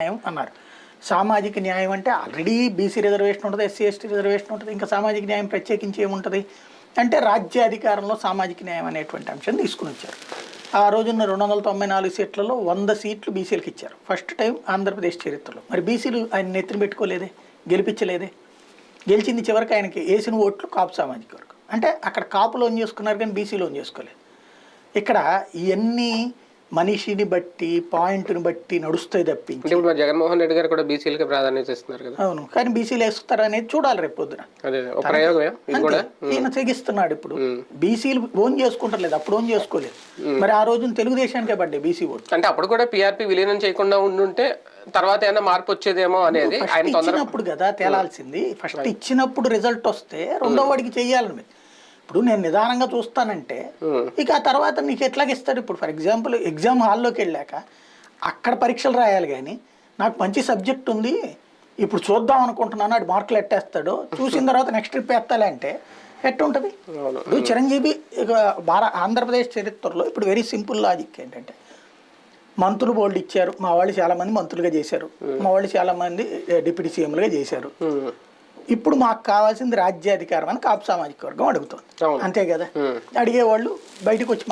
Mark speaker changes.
Speaker 1: న్యాయం అన్నారు. సామాజిక న్యాయం అంటే ఆల్రెడీ బీసీ రిజర్వేషన్ ఉంటుంది, ఎస్సీ ఎస్టీ రిజర్వేషన్ ఉంటుంది. ఇంకా సామాజిక న్యాయం ప్రత్యేకించి ఏముంటుంది అంటే రాజ్యాధికారంలో సామాజిక న్యాయం అనేటువంటి అంశం తీసుకుని వచ్చారు. ఆ రోజున్న 294 సీట్లలో 100 సీట్లు బీసీలకు ఇచ్చారు. ఫస్ట్ టైం ఆంధ్రప్రదేశ్ చరిత్రలో. మరి బీసీలు ఆయన నెత్తిన పెట్టుకోలేదే, గెలిపించలేదే. గెలిచింది చివరికి ఆయనకి వేసిన ఓట్లు కాపు సామాజిక వర్గం. అంటే అక్కడ కాపు లోన్ చేసుకున్నారు కానీ బీసీ లోన్ చేసుకోలేదు. ఇక్కడ ఇవన్నీ మనిషిని బట్టి పాయింట్ని బట్టి నడుస్తాయి తప్పించి.
Speaker 2: ఇప్పుడు జగన్మోహన్ రెడ్డి గారు కూడా బీసీలకి ప్రాధాన్యత ఇస్తున్నారు కదా.
Speaker 1: అవును, కానీ బీసీలు వేస్తారు అనేది చూడాలి రేపు పొద్దున. ఈయన తెగిస్తున్నాడు. ఇప్పుడు బీసీలు ఓన్ చేసుకుంటలేదు, అప్పుడు ఓన్ చేసుకోలేదు. మరి ఆ రోజున తెలుగుదేశానికే పడ్డాయి బీసీ ఓట్లు.
Speaker 2: అంటే అప్పుడు కూడా పీఆర్పీ విలీనం చేయకుండా ఉండుంటే తర్వాత ఏమైనా మార్పు వచ్చేదేమో అనేది
Speaker 1: ఇచ్చినప్పుడు కదా తేలాల్సింది. ఫస్ట్ ఇచ్చినప్పుడు రిజల్ట్ వస్తే రెండో వాడికి చెయ్యాలని. ఇప్పుడు నేను నిదానంగా చూస్తానంటే ఇక ఆ తర్వాత నీకు ఎట్లాగిస్తాడు. ఇప్పుడు ఫర్ ఎగ్జాంపుల్ ఎగ్జామ్ హాల్లోకి వెళ్ళాక అక్కడ పరీక్షలు రాయాలి, కానీ నాకు మంచి సబ్జెక్ట్ ఉంది ఇప్పుడు చూద్దాం అనుకుంటున్నాను, అది మార్కులు ఎట్టేస్తాడు, చూసిన తర్వాత నెక్స్ట్ ట్రిప్ ఎత్తాలి అంటే ఎట్టుంటుంది. ఇప్పుడు చిరంజీవి ఆంధ్రప్రదేశ్ చరిత్రలో ఇప్పుడు వెరీ సింపుల్ లాజిక్ ఏంటంటే, మంత్రులు బోల్డ్ ఇచ్చారు, మా వాళ్ళు చాలా మంది మంత్రులుగా చేశారు, మా వాళ్ళు చాలా మంది డిప్యూటీ సీఎంలుగా చేశారు. ఇప్పుడు మాకు కావాల్సింది రాజ్యాధికారం అని కాపు సామాజిక వర్గం అడుగుతుంది. అంతే కదా, అడిగేవాళ్ళు బయటకు వచ్చి